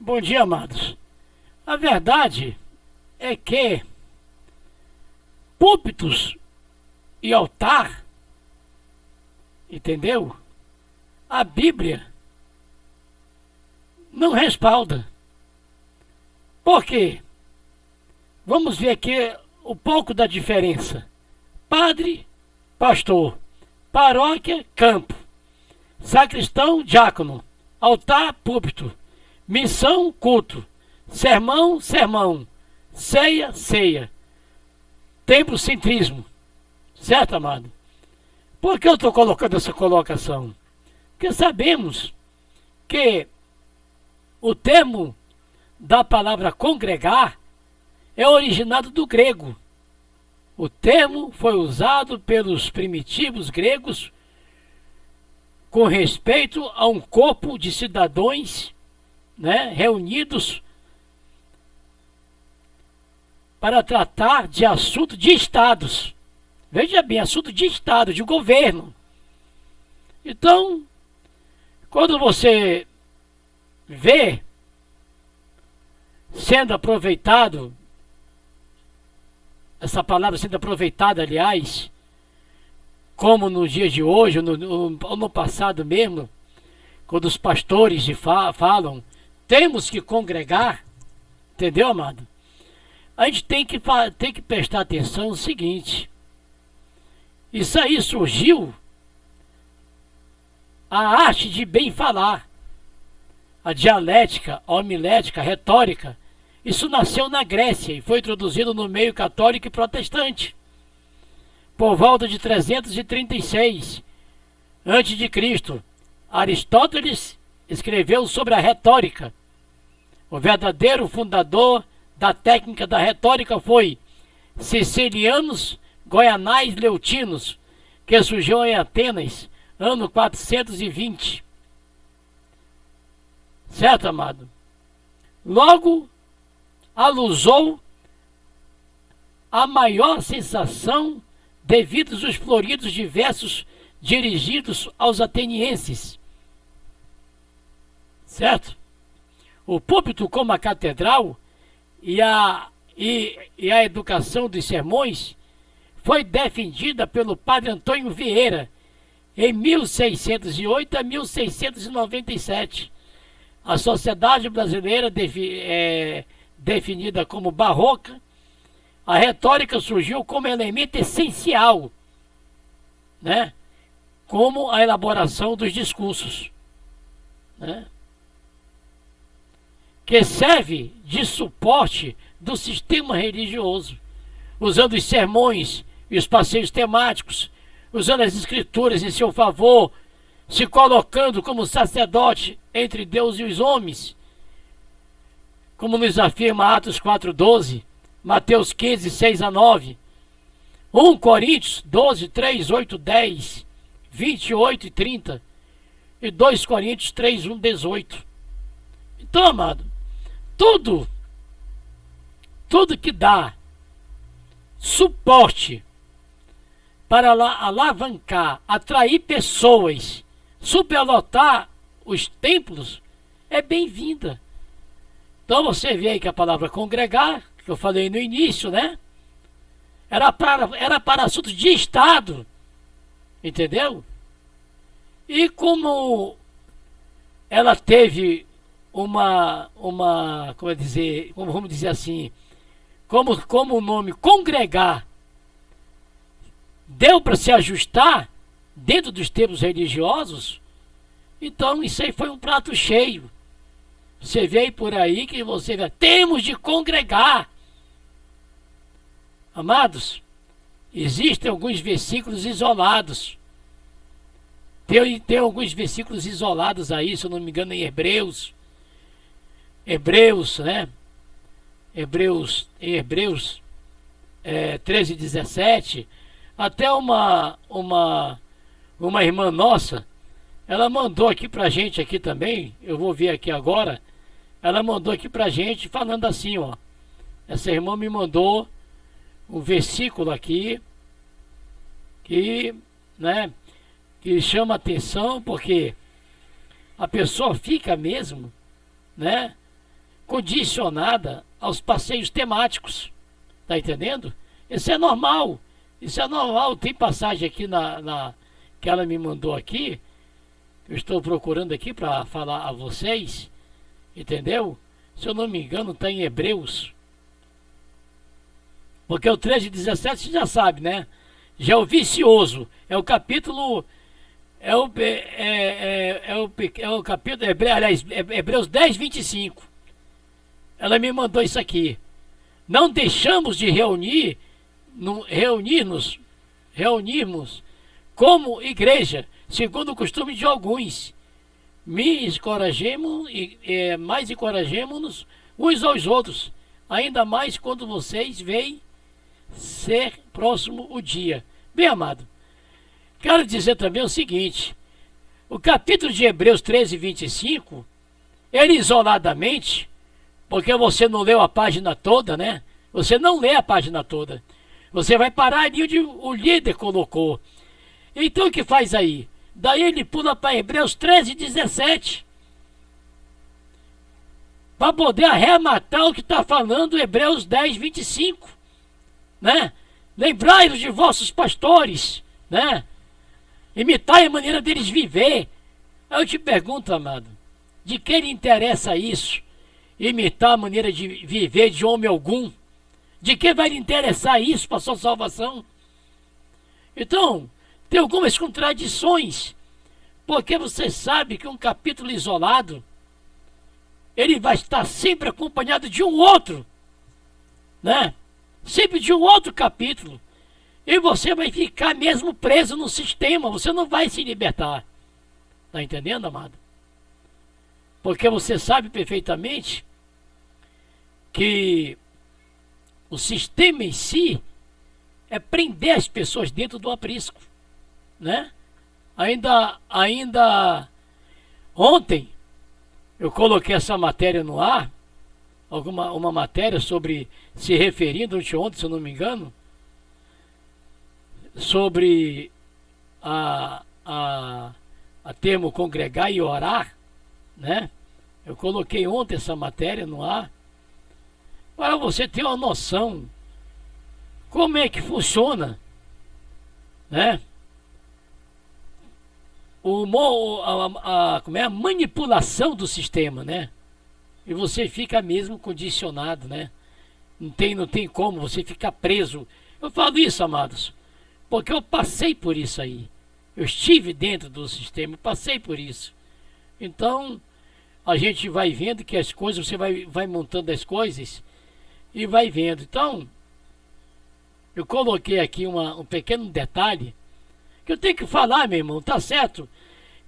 Bom dia, amados. A verdade é que púlpitos e altar, entendeu? A Bíblia não respalda. Por quê? Vamos ver aqui um pouco da diferença. Padre, pastor. Paróquia, campo. Sacristão, diácono. Altar, púlpito. Missão, culto. Sermão, sermão. Ceia, ceia. Templocentrismo. Certo, amado? Por que eu estou colocando essa colocação? Porque sabemos que o termo da palavra congregar é originado do grego. O termo foi usado pelos primitivos gregos com respeito a um corpo de cidadãos, né, reunidos para tratar de assunto de estados. Veja bem, assunto de estado, de governo. Então, quando você vê sendo aproveitado, essa palavra sendo aproveitada, aliás, como nos dias de hoje, ou no passado mesmo, quando os pastores falam, temos que congregar, entendeu, amado? A gente tem que prestar atenção no seguinte: isso aí surgiu a arte de bem falar, a dialética, a homilética, a retórica. Isso nasceu na Grécia e foi introduzido no meio católico e protestante por volta de 336 a.C. Aristóteles escreveu sobre a retórica. O verdadeiro fundador da técnica da retórica foi Cecilianos Goianais Leutinos, que surgiu em Atenas, ano 420. Certo, amado? Logo, alusou a maior sensação devido aos floridos diversos dirigidos aos atenienses. Certo? O púlpito como a catedral e a educação dos sermões foi defendida pelo padre Antônio Vieira em 1608 a 1697. A sociedade brasileira definida como barroca, a retórica surgiu como elemento essencial, né? Como a elaboração dos discursos, né? Que serve de suporte do sistema religioso, usando os sermões e os passeios temáticos, usando as escrituras em seu favor, se colocando como sacerdote entre Deus e os homens, como nos afirma Atos 4:12, Mateus 15, 6 a 9, 1 Coríntios 12, 3, 8, 10, 28 e 30 e 2 Coríntios 3, 1, 18. Então, amado, tudo que dá suporte para alavancar, atrair pessoas, superlotar os templos, é bem-vinda. Então você vê aí que a palavra congregar, que eu falei no início, né? Era para assuntos de Estado, entendeu? E como ela teve vamos dizer assim, como o nome congregar deu para se ajustar dentro dos termos religiosos, então isso aí foi um prato cheio. Você vê aí por aí que você vê, temos de congregar. Amados, existem alguns versículos isolados. Tem alguns versículos isolados aí, se eu não me engano, em Hebreus, né? Em Hebreus 13, 17, até uma irmã nossa, ela mandou aqui pra gente aqui também, eu vou ver aqui agora, ela mandou aqui pra gente falando assim, ó. Essa irmã me mandou um versículo aqui que, né, que chama atenção, porque a pessoa fica mesmo, né, condicionada aos passeios temáticos. Tá entendendo? Isso é normal. Isso é normal. Tem passagem aqui que ela me mandou aqui. Eu estou procurando aqui para falar a vocês. Entendeu? Se eu não me engano, está em Hebreus. Porque o 13:17 você já sabe, né? Já é o vicioso. É o capítulo. É o capítulo. Aliás, Hebreus 10:25. Ela me mandou isso aqui. Não deixamos de reunirmos como igreja, segundo o costume de alguns. Mais encorajemos-nos uns aos outros, ainda mais quando vocês veem ser próximo o dia. Bem, amado, quero dizer também o seguinte: o capítulo de Hebreus 13:25, ele isoladamente, porque você não leu a página toda, né? Você não lê a página toda. Você vai parar ali onde o líder colocou. Então o que faz aí? Daí ele pula para Hebreus 13:17. Para poder arrematar o que está falando Hebreus 10:25. Né? Lembrai-vos de vossos pastores, né? Imitai a maneira deles viver. Aí eu te pergunto, amado, de quem lhe interessa isso? Imitar a maneira de viver de homem algum? De quem vai lhe interessar isso para a sua salvação? Então, tem algumas contradições, porque você sabe que um capítulo isolado, ele vai estar sempre acompanhado de um outro, né? Sempre de um outro capítulo. E você vai ficar mesmo preso no sistema, você não vai se libertar. Tá entendendo, amado? Porque você sabe perfeitamente que o sistema em si é prender as pessoas dentro do aprisco, né? Ainda ontem eu coloquei essa matéria no ar, uma matéria sobre, se referindo ontem, se eu não me engano, sobre a termo congregar e orar, né? Eu coloquei ontem essa matéria no ar, para você ter uma noção como é que funciona, né? Como é a manipulação do sistema, né? E você fica mesmo condicionado, né? Não tem como você ficar preso. Eu falo isso, amados, porque eu passei por isso aí. Eu estive dentro do sistema, passei por isso. Então, a gente vai vendo que as coisas, você vai montando as coisas e vai vendo. Então, eu coloquei aqui um pequeno detalhe que eu tenho que falar, meu irmão, tá certo?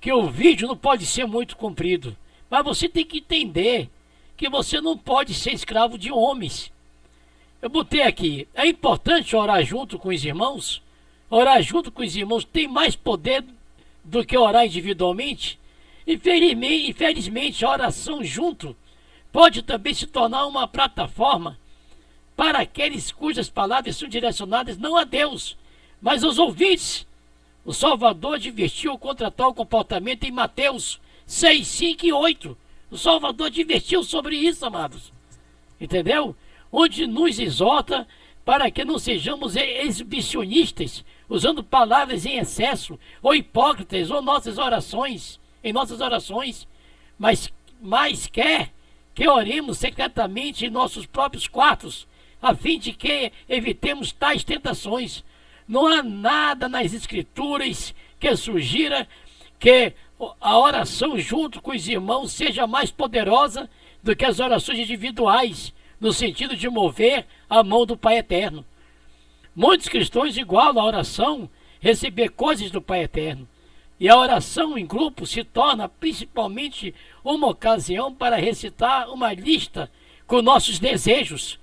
Que o vídeo não pode ser muito comprido, mas você tem que entender que você não pode ser escravo de homens. Eu botei aqui, é importante orar junto com os irmãos. Orar junto com os irmãos tem mais poder do que orar individualmente. Infelizmente, a oração junto pode também se tornar uma plataforma para aqueles cujas palavras são direcionadas não a Deus, mas aos ouvintes. O Salvador advertiu contra tal comportamento em Mateus 6, 5 e 8. O Salvador advertiu sobre isso, amados. Entendeu? Onde nos exorta para que não sejamos exibicionistas, usando palavras em excesso, ou hipócritas, ou em nossas orações, mas quer que oremos secretamente em nossos próprios quartos, a fim de que evitemos tais tentações. Não há nada nas Escrituras que sugira que a oração junto com os irmãos seja mais poderosa do que as orações individuais, no sentido de mover a mão do Pai Eterno. Muitos cristãos igualam a oração receber coisas do Pai Eterno. E a oração em grupo se torna principalmente uma ocasião para recitar uma lista com nossos desejos.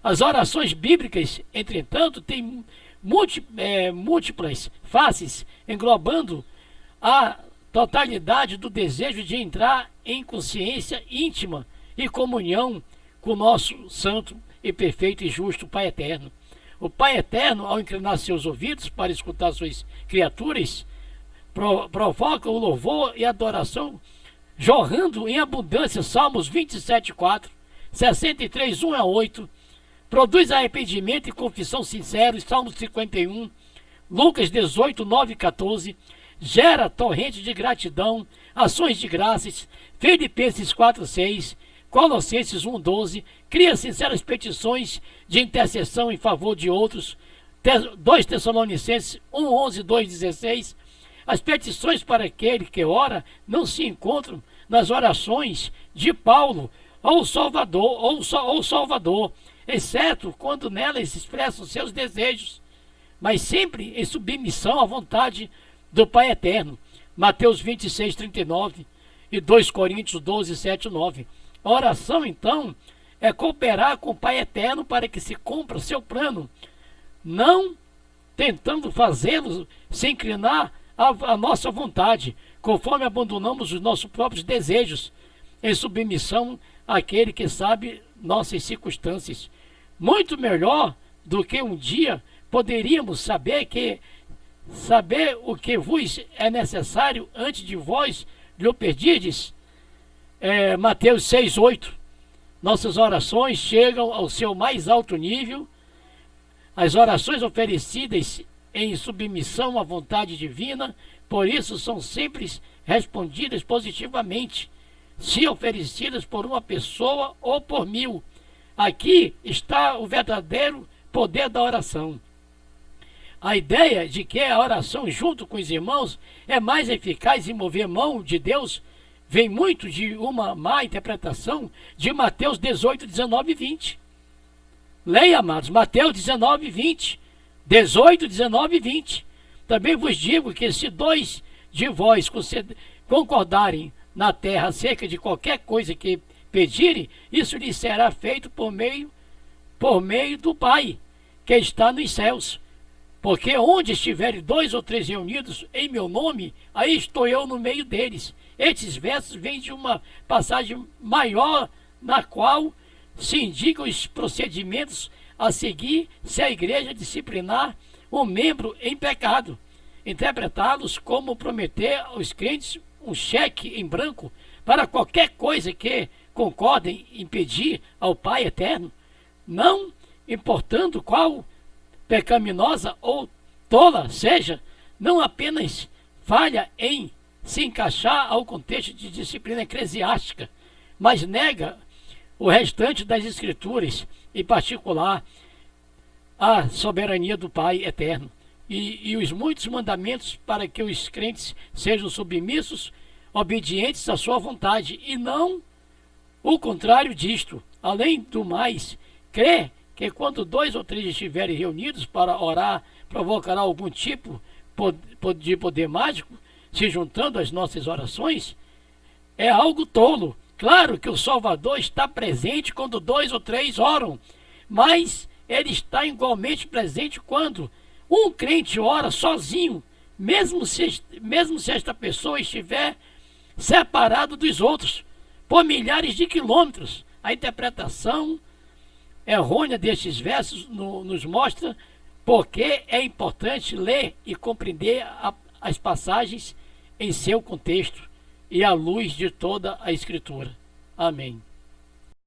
As orações bíblicas, entretanto, têm múltiplas faces, englobando a totalidade do desejo de entrar em consciência íntima e comunhão com o nosso santo e perfeito e justo Pai Eterno. O Pai Eterno, ao inclinar seus ouvidos para escutar suas criaturas, provoca o louvor e adoração jorrando em abundância. Salmos 27:4. 63, 1 a 8. Produz arrependimento e confissão sincera, Salmo 51. Lucas 18, 9 e 14. Gera torrente de gratidão, ações de graças, Filipenses 4, 6. Colossenses 1, 12. Cria sinceras petições de intercessão em favor de outros, 2 Tessalonicenses 1, 11, 2, 16. As petições para aquele que ora não se encontram nas orações de Paulo ou Salvador, exceto quando nelas expressam seus desejos, mas sempre em submissão à vontade do Pai Eterno. Mateus 26, 39 e 2 Coríntios 12, 7 e 9. A oração, então, é cooperar com o Pai Eterno para que se cumpra seu plano, não tentando fazê-lo se inclinar à nossa vontade, conforme abandonamos os nossos próprios desejos, em submissão àquele que sabe nossas circunstâncias. Muito melhor do que um dia poderíamos saber o que vos é necessário antes de vós lhe pedirdes. Mateus 6, 8. Nossas orações chegam ao seu mais alto nível. As orações oferecidas em submissão à vontade divina, por isso são sempre respondidas positivamente, se oferecidas por uma pessoa ou por 1000. Aqui está o verdadeiro poder da oração. A ideia de que a oração junto com os irmãos é mais eficaz em mover mão de Deus vem muito de uma má interpretação de Mateus 18, 19 e 20. Leia, amados, Mateus 19, 20. 18, 19 e 20. Também vos digo que se 2 de vós concordarem na terra acerca de qualquer coisa que pedirem, isso lhes será feito por meio do Pai, que está nos céus. Porque onde estiverem 2 ou 3 reunidos em meu nome, aí estou eu no meio deles. Estes versos vêm de uma passagem maior, na qual se indicam os procedimentos a seguir se a igreja disciplinar um membro em pecado, interpretá-los como prometer aos crentes um cheque em branco para qualquer coisa que concordem em pedir ao Pai Eterno, não importando qual pecaminosa ou tola seja, não apenas falha em se encaixar ao contexto de disciplina eclesiástica, mas nega o restante das Escrituras, em particular a soberania do Pai Eterno e os muitos mandamentos para que os crentes sejam submissos, obedientes à sua vontade, e não o contrário disto. Além do mais, crê que quando 2 ou 3 estiverem reunidos para orar, provocará algum tipo de poder mágico, se juntando às nossas orações? É algo tolo. Claro que o Salvador está presente quando 2 ou 3 oram, mas ele está igualmente presente quando um crente ora sozinho, mesmo se esta pessoa estiver separado dos outros por milhares de quilômetros. A interpretação errônea destes versos nos mostra porque é importante ler e compreender as passagens em seu contexto e à luz de toda a Escritura. Amém.